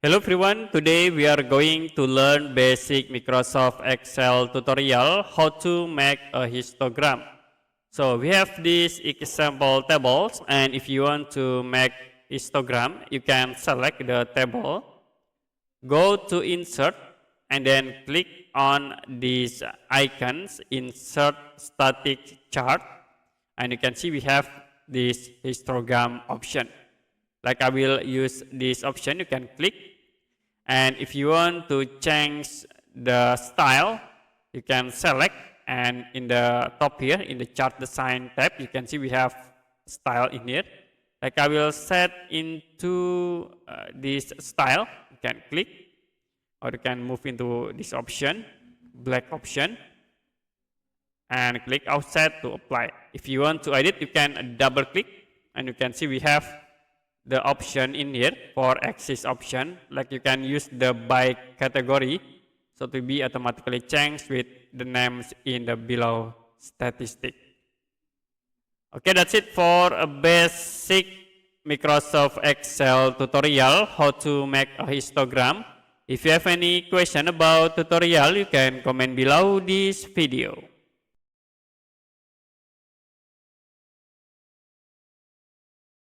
Hello everyone, today we are going to learn basic Microsoft Excel tutorial how to make a histogram. So we have these example tables, and if you want to make histogram, you can select the table, go to insert, and then click on these icons, insert static chart, and you can see we have this histogram option. Like I will use this option, you can click. And if you want to change the style, you can select, and in the top here, in the chart design tab, you can see we have style in here. Like I will set into this style, you can click, or you can move into this option, black option, and click offset to apply. If you want to edit, you can double click, and you can see we have the option in here for axis option. Like you can use the by category, so to be automatically changed with the names in the below statistic. Okay, that's it for a basic Microsoft Excel tutorial how to make a histogram. If you have any question about tutorial, you can comment below this video.